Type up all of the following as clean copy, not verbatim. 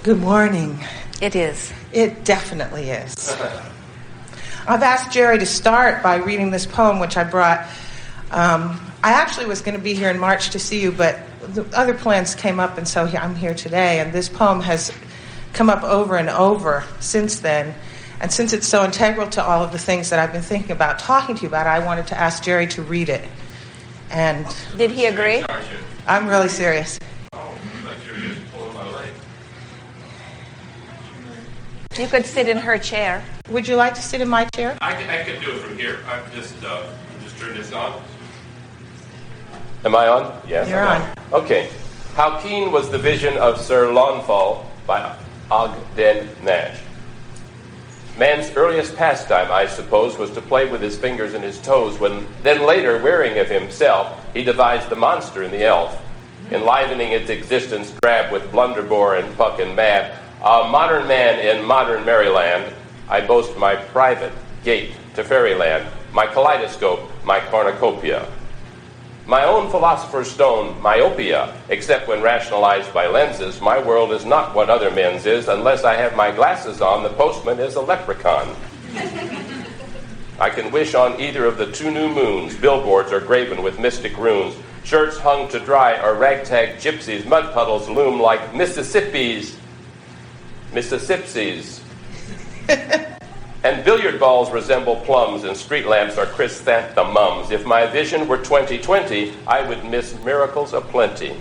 Good morning. It is. It definitely is. I've asked Jerry to start by reading this poem, which I brought. I actually was going to be here in March to see you, but the other plans came up, and so I'm here today. And this poem has come up over and over since then. And since it's so integral to all of the things that I've been thinking about talking to you about, I wanted to ask Jerry to read it. And did he agree? I'm really serious. You could sit in her chair. Would you like to sit in my chair? I could do it from here. I'm just turn this on. Am I on? Yes. You're on. Okay. How keen was the vision of Sir Launfal by Ogden Nash? Man's earliest pastime, I suppose, was to play with his fingers and his toes, then later, wearying of himself, he devised the monster in the elf, enlivening its existence drab with blunderbore and puck and mad. A modern man in modern Maryland, I boast my private gate to fairyland, my kaleidoscope, my cornucopia. My own philosopher's stone, myopia, except when rationalized by lenses, my world is not what other men's is. Unless I have my glasses on, the postman is a leprechaun. I can wish on either of the two new moons. Billboards are graven with mystic runes. Shirts hung to dry are ragtag gypsies. Mud puddles loom like Mississippi's. And billiard balls resemble plums, and street lamps are chrysanthemums. If my vision were 2020, I would miss miracles aplenty.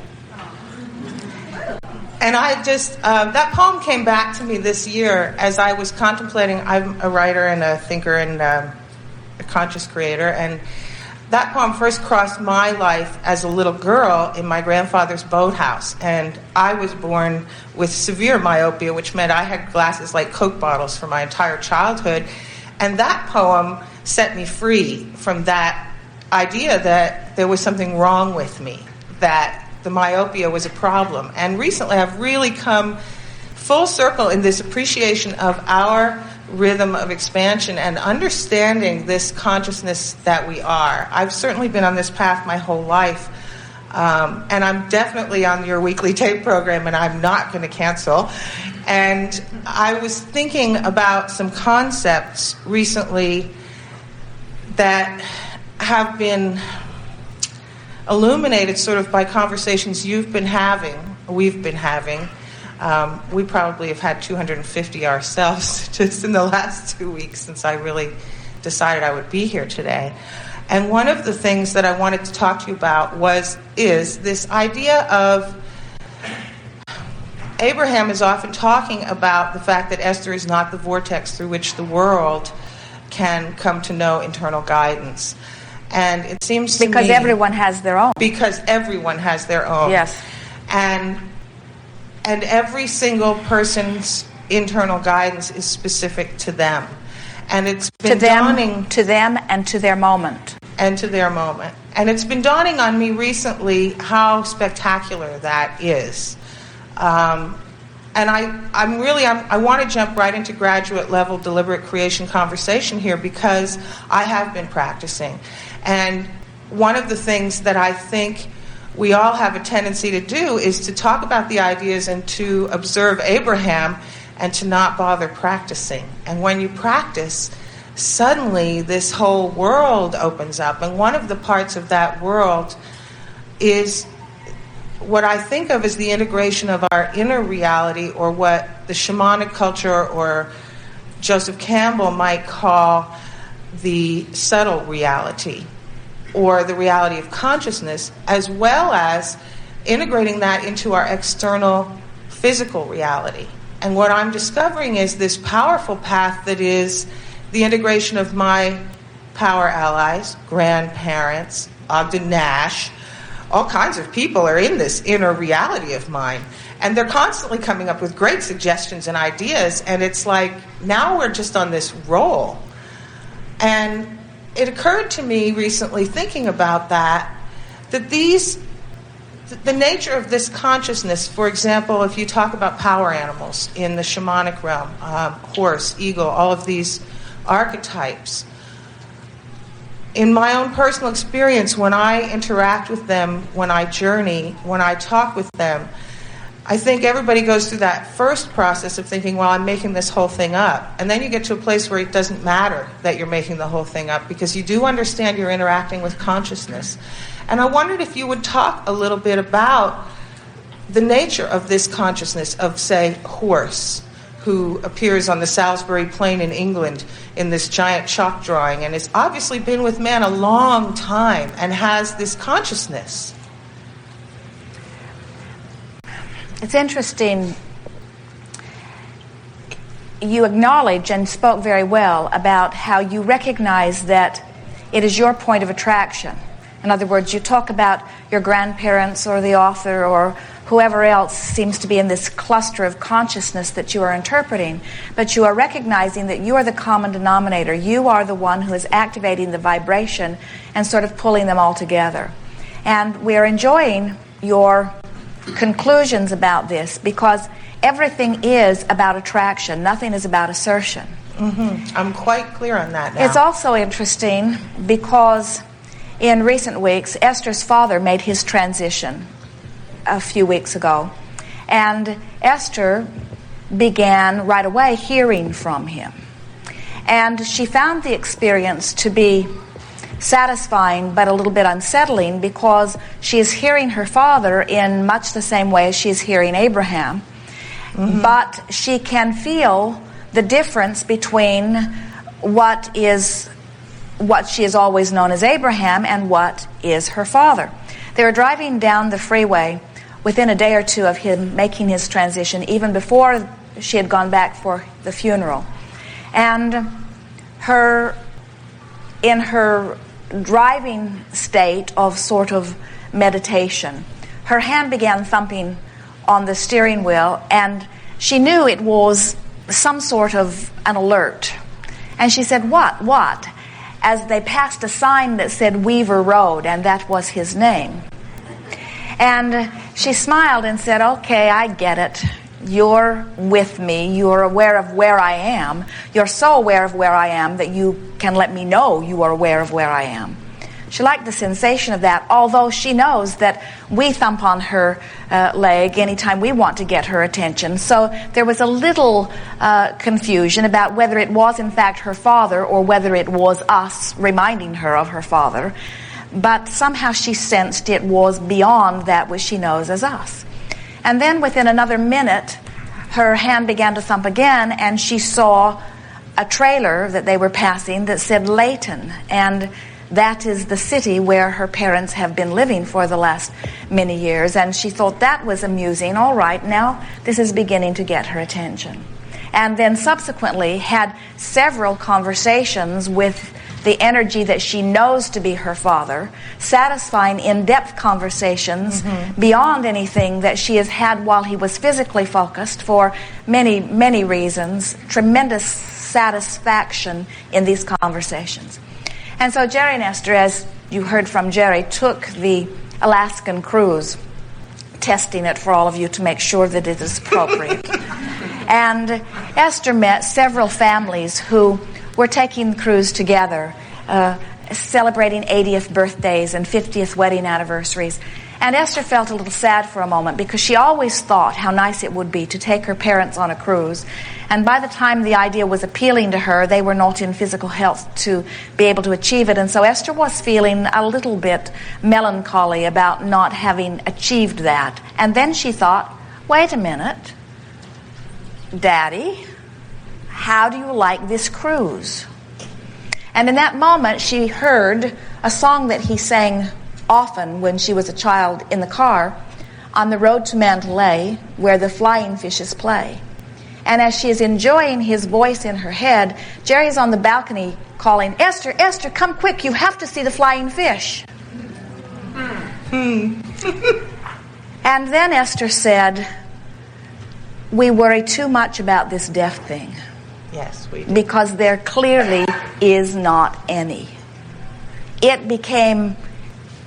And I just, that poem came back to me this year as I was contemplating. I'm a writer and a thinker and a conscious creator, and that poem first crossed my life as a little girl in my grandfather's boathouse. And I was born with severe myopia, which meant I had glasses like Coke bottles for my entire childhood. And that poem set me free from that idea that there was something wrong with me, that the myopia was a problem. And recently I've really come full circle in this appreciation of our rhythm of expansion and understanding this consciousness that we are. I've certainly been on this path my whole life, and I'm definitely on your weekly tape program, and I'm not going to cancel. And I was thinking about some concepts recently that have been illuminated sort of by conversations we've been having. We probably have had 250 ourselves just in the last 2 weeks since I really decided I would be here today. And one of the things that I wanted to talk to you about is this idea of Abraham is often talking about the fact that Esther is not the vortex through which the world can come to know internal guidance. And it seems to me... Because everyone has their own. Because everyone has their own. Yes. And every single person's internal guidance is specific to them. And it's been dawning... To them and to their moment. And to their moment. And it's been dawning on me recently how spectacular that is. And I want to jump right into graduate level deliberate creation conversation here because I have been practicing. And one of the things that I think we all have a tendency to do is to talk about the ideas and to observe Abraham and to not bother practicing. And when you practice, suddenly this whole world opens up. And one of the parts of that world is what I think of as the integration of our inner reality, or what the shamanic culture or Joseph Campbell might call the subtle reality, or the reality of consciousness, as well as integrating that into our external physical reality. And what I'm discovering is this powerful path that is the integration of my power allies, grandparents, Ogden Nash. All kinds of people are in this inner reality of mine. And they're constantly coming up with great suggestions and ideas. And it's like, now we're just on this roll. And it occurred to me recently, thinking about that the nature of this consciousness, for example, if you talk about power animals in the shamanic realm, horse, eagle, all of these archetypes, in my own personal experience, when I interact with them, when I journey, when I talk with them, I think everybody goes through that first process of thinking, well, I'm making this whole thing up. And then you get to a place where it doesn't matter that you're making the whole thing up because you do understand you're interacting with consciousness. And I wondered if you would talk a little bit about the nature of this consciousness of, say, horse, who appears on the Salisbury Plain in England in this giant chalk drawing and has obviously been with man a long time and has this consciousness. It's interesting. You acknowledge and spoke very well about how you recognize that it is your point of attraction. In other words, you talk about your grandparents or the author or whoever else seems to be in this cluster of consciousness that you are interpreting, but you are recognizing that you are the common denominator. You are the one who is activating the vibration and sort of pulling them all together. And we are enjoying your conclusions about this because everything is about attraction. Nothing is about assertion. Mm-hmm. I'm quite clear on that now. It's also interesting because in recent weeks, Esther's father made his transition a few weeks ago. And Esther began right away hearing from him. And she found the experience to be satisfying but a little bit unsettling because she is hearing her father in much the same way as she is hearing Abraham. Mm-hmm. But she can feel the difference between what she has always known as Abraham and what is her father. They were driving down the freeway within a day or two of him making his transition, even before she had gone back for the funeral. And in her driving state of sort of meditation, her hand began thumping on the steering wheel, and she knew it was some sort of an alert. And she said, "What?" As they passed a sign that said Weaver Road, and that was his name. And she smiled and said, "Okay, I get it. You're with me. You're aware of where I am. You're so aware of where I am that you can let me know you are aware of where I am." She liked the sensation of that, although she knows that we thump on her leg anytime we want to get her attention. So there was a little confusion about whether it was in fact her father or whether it was us reminding her of her father. But somehow she sensed it was beyond that which she knows as us. And then within another minute, her hand began to thump again, and she saw a trailer that they were passing that said Layton. And that is the city where her parents have been living for the last many years. And she thought that was amusing. All right, now this is beginning to get her attention. And then subsequently had several conversations with the energy that she knows to be her father, satisfying in-depth conversations beyond anything that she has had while he was physically focused for many, many reasons. Tremendous satisfaction in these conversations. And so Jerry and Esther, as you heard from Jerry, took the Alaskan cruise, testing it for all of you to make sure that it is appropriate. And Esther met several families who were taking the cruise together, celebrating 80th birthdays and 50th wedding anniversaries. And Esther felt a little sad for a moment because she always thought how nice it would be to take her parents on a cruise. And by the time the idea was appealing to her, they were not in physical health to be able to achieve it. And so Esther was feeling a little bit melancholy about not having achieved that. And then she thought, wait a minute, Daddy, how do you like this cruise? And in that moment, she heard a song that he sang often when she was a child in the car, On the Road to Mandalay, where the flying fishes play. And as she is enjoying his voice in her head, Jerry's on the balcony calling, Esther, Esther, come quick, you have to see the flying fish. And then Esther said, we worry too much about this death thing. Yes, we do. Because there clearly is not any. It became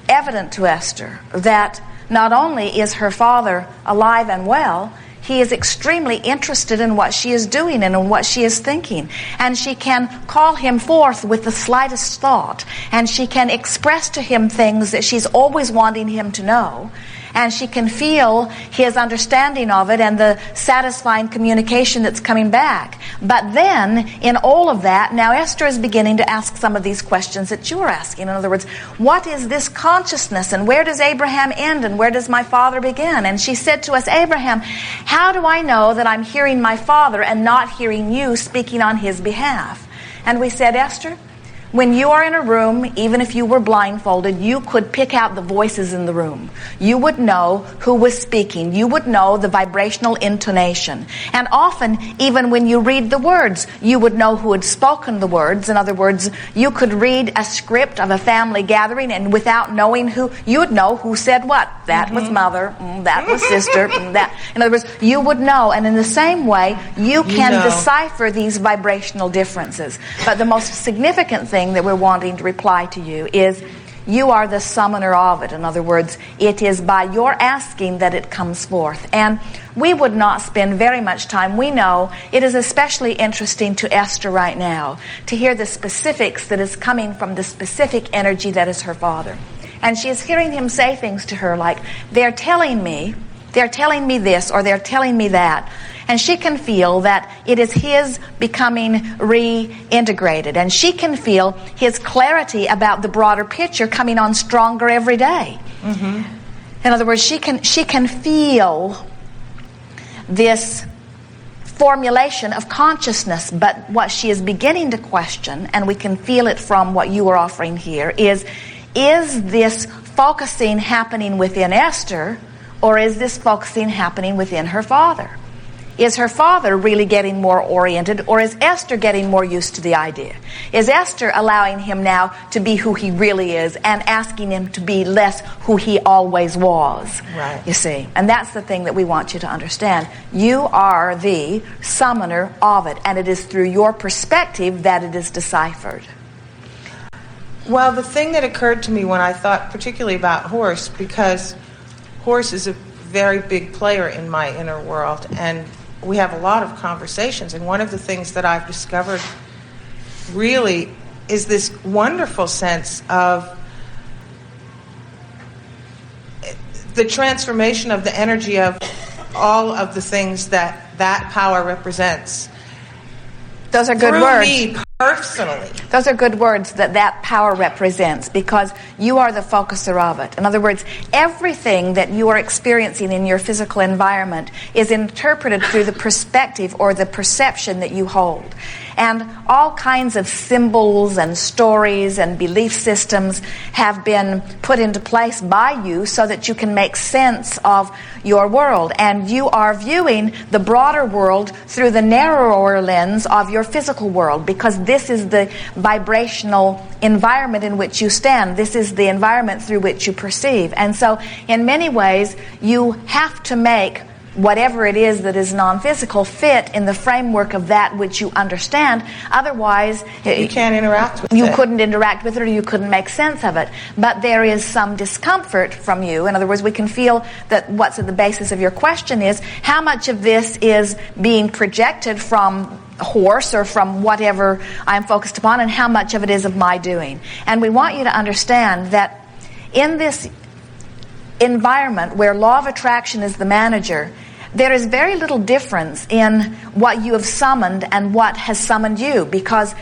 evident to Esther that not only is her father alive and well, he is extremely interested in what she is doing and in what she is thinking. And she can call him forth with the slightest thought. And she can express to him things that she's always wanting him to know. And she can feel his understanding of it and the satisfying communication that's coming back. But then, in all of that, now Esther is beginning to ask some of these questions that you are asking. In other words, what is this consciousness, and where does Abraham end, and where does my father begin? And she said to us, Abraham, how do I know that I'm hearing my father and not hearing you speaking on his behalf? And we said, Esther, when you are in a room, even if you were blindfolded, you could pick out the voices in the room. You would know who was speaking. You would know the vibrational intonation. And often, even when you read the words, you would know who had spoken the words. In other words, you could read a script of a family gathering, and without knowing who, you would know who said what. That was mother, that was sister, that. In other words, you would know. And in the same way, you can decipher these vibrational differences. But the most significant thing that we're wanting to reply to you is you are the summoner of it. In other words, it is by your asking that it comes forth. And we would not spend very much time. We know it is especially interesting to Esther right now to hear the specifics that is coming from the specific energy that is her father. And she is hearing him say things to her like, they're telling me this, or they're telling me that. And she can feel that it is his becoming reintegrated. And she can feel his clarity about the broader picture coming on stronger every day. In other words, she can feel this formulation of consciousness. But what she is beginning to question, and we can feel it from what you are offering here, is this focusing happening within Esther, or is this focusing happening within her father? Is her father really getting more oriented, or is Esther getting more used to the idea? Is Esther allowing him now to be who he really is and asking him to be less who he always was? Right. You see, and that's the thing that we want you to understand. You are the summoner of it, and it is through your perspective that it is deciphered. Well, the thing that occurred to me when I thought particularly about Horse, because Horse is a very big player in my inner world, and we have a lot of conversations, and one of the things that I've discovered really is this wonderful sense of the transformation of the energy of all of the things that power represents. Those are good Through words. me personally. Those are good words that power represents, because you are the focuser of it. In other words, everything that you are experiencing in your physical environment is interpreted through the perspective or the perception that you hold. And all kinds of symbols and stories and belief systems have been put into place by you so that you can make sense of your world. And you are viewing the broader world through the narrower lens of your physical world, because this is the vibrational environment in which you stand. This is the environment through which you perceive. And so, in many ways, you have to make whatever it is that is non-physical fit in the framework of that which you understand. Otherwise, you can't interact with it. You couldn't interact with it, or you couldn't make sense of it. But there is some discomfort from you. In other words, we can feel that what's at the basis of your question is how much of this is being projected from Horse or from whatever I'm focused upon, and how much of it is of my doing. And we want you to understand that in this environment where law of attraction is the manager, there is very little difference in what you have summoned and what has summoned you, because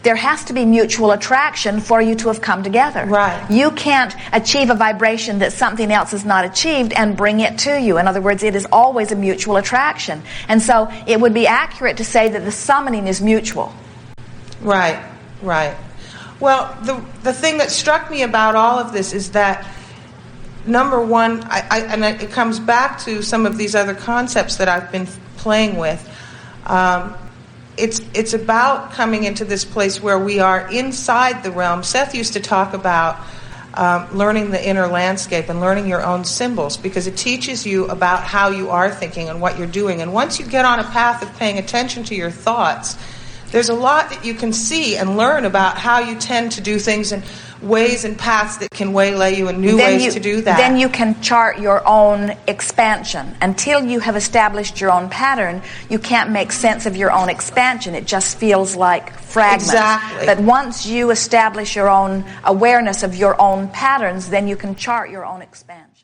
there has to be mutual attraction for you to have come together. Right. You can't achieve a vibration that something else has not achieved and bring it to you. In other words, it is always a mutual attraction. And so it would be accurate to say that the summoning is mutual. Right, right. Well, the thing that struck me about all of this is that, number one, and it comes back to some of these other concepts that I've been playing with. It's about coming into this place where we are inside the realm. Seth used to talk about learning the inner landscape and learning your own symbols, because it teaches you about how you are thinking and what you're doing. And once you get on a path of paying attention to your thoughts, there's a lot that you can see and learn about how you tend to do things and ways and paths that can waylay you and new ways to do that. Then you can chart your own expansion. Until you have established your own pattern, you can't make sense of your own expansion. It just feels like fragments. Exactly. But once you establish your own awareness of your own patterns, then you can chart your own expansion.